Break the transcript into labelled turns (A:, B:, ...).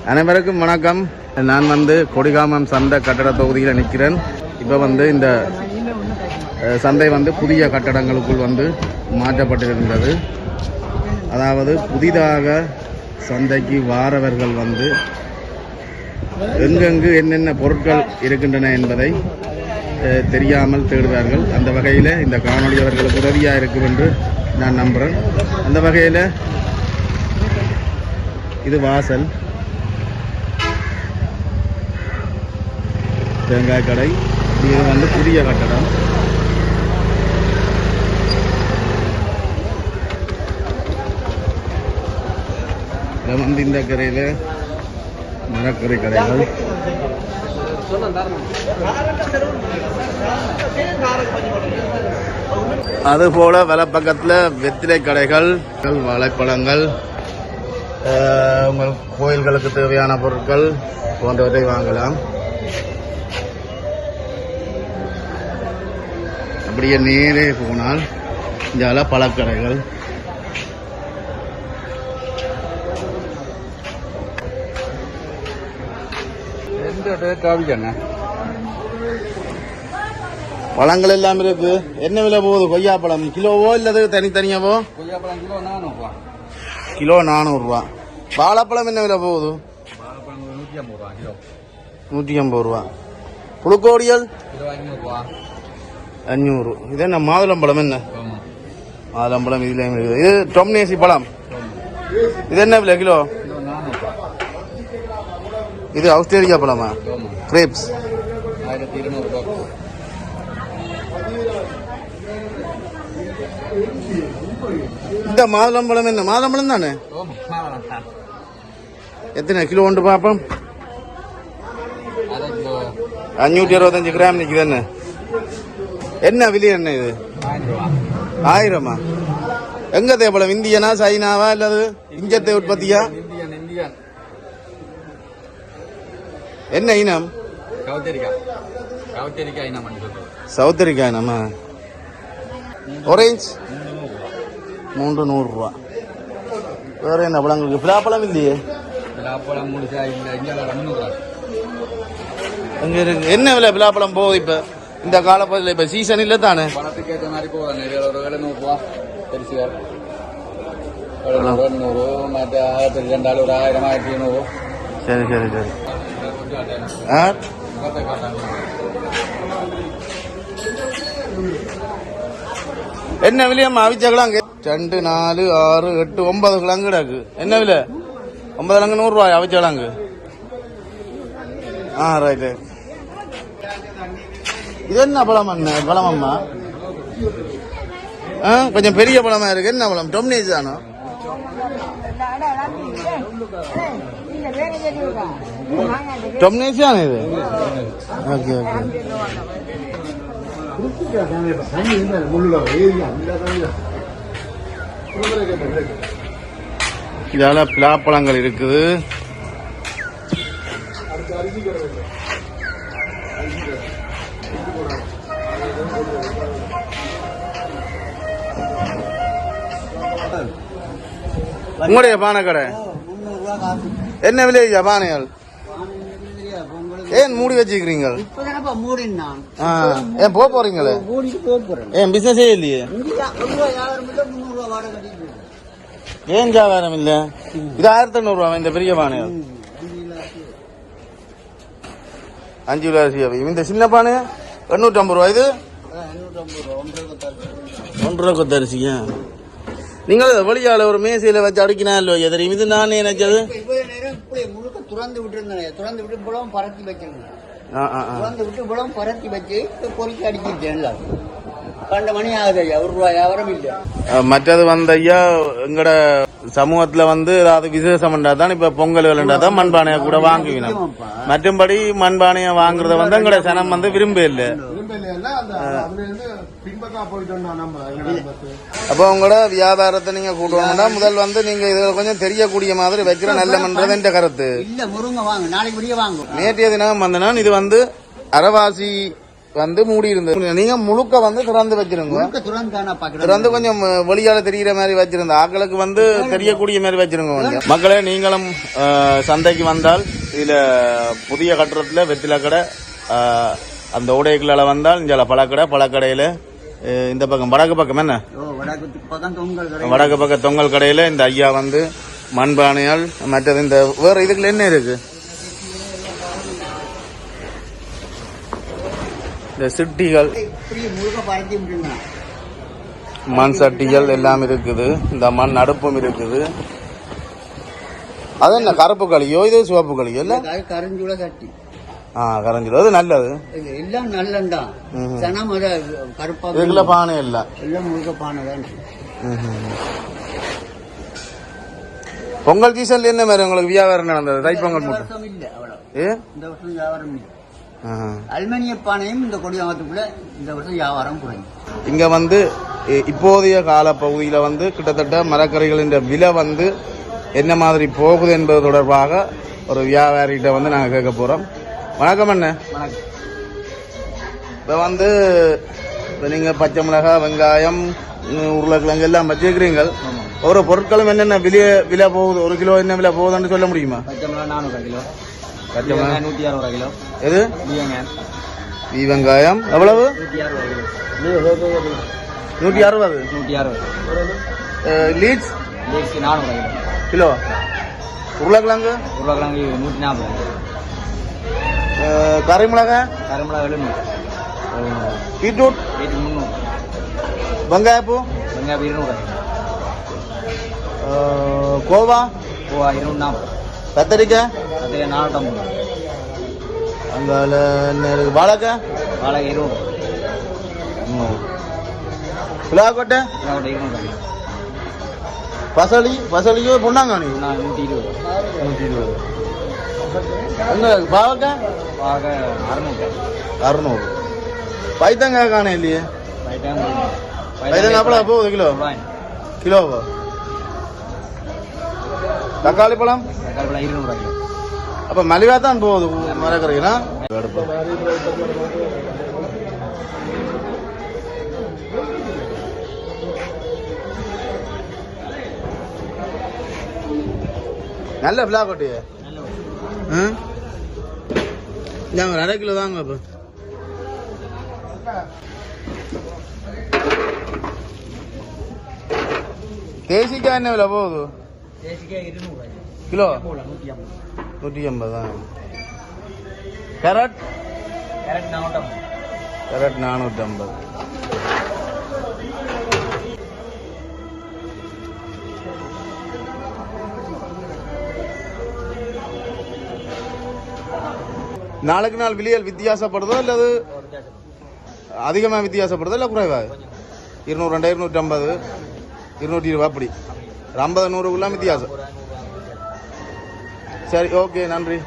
A: அனைவருக்கும் வணக்கம். நான் கொடிகாமம் சந்தை கட்டட தொகுதியில் நிற்கிறேன். இப்போ இந்த சந்தை புதிய கட்டடங்களுக்குள் மாற்றப்பட்டிருந்தது. அதாவது புதிதாக சந்தைக்கு வாரவர்கள் எங்கெங்கு என்னென்ன பொருட்கள் இருக்கின்றன என்பதை தெரியாமல் தேடுவார்கள். அந்த வகையில் இந்த காணொளி அவர்களுக்கு உதவியாக இருக்கும் என்று நான் நம்புகிறேன். அந்த வகையில் இது வாசல் தேங்காய் கடை. இது புதிய கட்டடம். இந்த கரையில் மரக்கரை கடைகள், அதுபோல வலப்பக்கத்தில் வெத்திலை கடைகள், வாழைப்பழங்கள், உங்கள் கோயில்களுக்கு தேவையான பொருட்கள் போன்றவற்றை வாங்கலாம். அப்படியே நேரே போனால் இந்த பழக்கடைகள், பழங்கள் எல்லாம் இருக்கு. என்ன விலை போகுது? கொய்யாப்பழம் கிலோவோ இல்லது தனித்தனியாவோ? கொய்யாப்பழம் கிலோ 400 ரூபா. வாழைப்பழம் என்ன விலை போகுது? 150 ரூபா. புழுக்கோடியல் 500. இது என்ன மாதுளம்பழம்? என்ன மாதுளம்பழம்? இதுல இது டொம்னேசி பழம். இது என்ன விலை கிலோ? இது ஆஸ்திரேலியா பழமா? கிரேப்ஸ் 1200. இந்த மாதுளம்பழம் என்ன மாதுளம்பழம் தானே? எத்தனை கிலோ உண்டு பாப்போம்? 525 கிராம் நிக்குது. என்ன என்ன விலை? என்ன இது 1000? எங்க தேவப்பழம்? இந்தியனா சைனாவா இல்லது இஞ்சத்தை உற்பத்தியா? என்ன இனம்? சவுத்தரிக்கா இனமா? ஒரேஞ்ச் 300 ரூபா. வேற என்ன பழங்களுக்கு? பிலாப்பழம் இல்லையே. எங்க இருக்கு? என்ன விலை பிலாப்பழம் போகுது இப்ப இந்த காலப்பகுதியில்? இப்ப சீசன் இல்ல தானே? சரி சரி சரி. என்ன விலையம்மா அவிச்ச 2, 4, 6, 8, 9 கிழங்கு கிடக்கு. என்ன விலை? 9 கிழங்கு 100 ரூபாய் அவிச்ச கிழங்கு. ரைட்டு. இது என்ன பழம்? என்ன பழம் அம்மா? கொஞ்சம் பெரிய பழமா இருக்கு. என்ன பழம்? டொம்னேஜ் தானோ? டொம்னேஜ் தானே இது? Okay okay. இதால பிலாப்பழங்கள் இருக்குது. உங்களுடைய பானை கடை என்ன விலை? பானைகள் ஏன் மூடி வச்சுக்கிறீங்க? ஏன் போறீங்களே? ஏன் பிசினஸே இல்லையே? ஏன் வியாபாரம் இல்ல? இது 1500 ரூபா இந்த பெரிய பானைகள். 5 கிலோ அரிசி. இந்த சின்ன பானை 850 ரூபா. இது 1 கொத்த அரிசியா? நீங்கள் வெளியால ஒரு மேசையில வச்சு அடிக்கினா இல்லையோ தெரியும். இது நான் நினைச்சது துறந்து விட்டு புலம் பரத்தி வைக்கணும். துறந்து விட்டு புலம் பரத்தி வச்சு பொறிக்க அடிச்சிருக்கேன். 12 மணி ஆகுது ஐயா. 1 ரூபாய் வியாபாரம் இல்ல. மற்றது ஐயா எங்கட சமூகத்துல ஏதாவது விசேஷம் தான் இப்ப பொங்கல் விளையாண்டாதான் மண்பானைய கூட வாங்குவினோம். மற்றும்படி மண்பானைய வாங்குறத எங்கட சனம் விரும்ப இல்ல. அப்போ உங்களோட வியாபாரத்தை நீங்க கூட்டுவாங்கன்னா முதல் நீங்க இதுல கொஞ்சம் தெரியக்கூடிய மாதிரி வைக்கிற நல்லமன்றது என்ற கருத்து. நேற்றைய தினம் வந்தனா இது அரைவாசி வந்து மூடி இருந்தது. நீங்க முழுக்க வந்து திறந்து வச்சிருங்க. திறந்து கொஞ்சம் வெளியால தெரிகிற மாதிரி வச்சிருந்த ஆக்களுக்கு வந்து தெரியக்கூடிய மாதிரி வச்சிருங்க. மக்களே, நீங்களும் சந்தைக்கு வந்தால் இதுல புதிய கட்டடத்துல வெத்தில கடை, அந்த உடைகளால வந்தால் இங்க பழக்கடையில இந்த பக்கம் வடக்கு பக்கம் என்ன வடக்கு பக்கம் தொங்கல் கடையில இந்த ஐயா வந்து மண்பானையால் மற்றது இந்த வேற இதுக்குள்ள என்ன இருக்கு, இந்த சிட்டிகள் மண் சட்டிகள் எல்லாம் இருக்குது. இந்த மண் அடுப்பும் இருக்குது. அது என்ன கருப்பு களியோ இது சிவப்பு களியோ இல்ல கரஞ்சுல சட்டி? கரஞ்சுல அது நல்லது. எல்லாம் நல்லண்டா கருப்பா பானை எல்லாம் முழுக்க பானை தான். பொங்கல் சீசன்ல என்ன மாதிரி உங்களுக்கு வியாபாரம் நடந்தது? தைப்பொங்கல் மட்டும் இல்ல, இந்த வருஷம் வியாபாரம் இல்லை. அலுமினிய பானையும் இந்த கொடியாமத்துக்குள்ள இந்த வருஷம் வியாபாரம் குறையும். இங்க வந்து இப்போதைய கால பகுதியில வந்து கிட்டத்தட்ட மரக்கறிகளின் விலை வந்து என்ன மாதிரி போகுது என்பது தொடர்பாக ஒரு வியாபாரிகிட்ட வந்து நாங்க கேட்க போறோம். வணக்கம் அண்ணே. இப்ப வந்து நீங்க பச்சை மிளகாய், வெங்காயம், உருளைக்கிழங்கு எல்லாம் வச்சிருக்கிறீங்க. ஒரு பொருட்களும் என்னென்ன விலை போகுது, ஒரு கிலோ என்ன விலை போகுதுன்னு சொல்ல முடியுமா?
B: பச்சை மிளகாய் 400 கிலோ, 160 கிலோ.
A: எது வெங்காயம் எவ்வளவு? 160. Leeks
B: 400
A: kilo. உருளைக்கிழங்கு
B: 140.
A: கறிமிளகாய்
B: 700.
A: பீட்ரூட்
B: 300.
A: வெங்காயப்பூ
B: 200.
A: கோவா
B: 240.
A: கத்தரிக்காய்
B: 450.
A: அங்கால வாழைக்காய்
B: 20.
A: பிளாக்கொட்டை
B: 200.
A: பசலியோ பொன்னாங்கானி
B: 120.
A: பாவக்காய் 600. பைத்தங்காய் காண இல்லையே. பைத்தங்காய் அப்பளம் போகுது கிலோவா? தக்காளி பழம்
B: 200.
A: அப்ப மலிவா தான் போகுது மரக்கறினா. நல்ல பிளாக்கொட்டி ஒரு 1/2 கிலோ தாங்க. அப்ப தேசிக்காய் என்ன விலை போகுது? கிலோ 150. கேரட் 450. நாளுக்கு நாள் விலைகள் வித்தியாசப்படுதோ அல்லது அதிகமா வித்தியாசப்படுதோ இல்ல குறைவா? 200, 250, 220 அப்படி 50, 100 வித்தியாசம். சரி, ஓகே, நன்றி.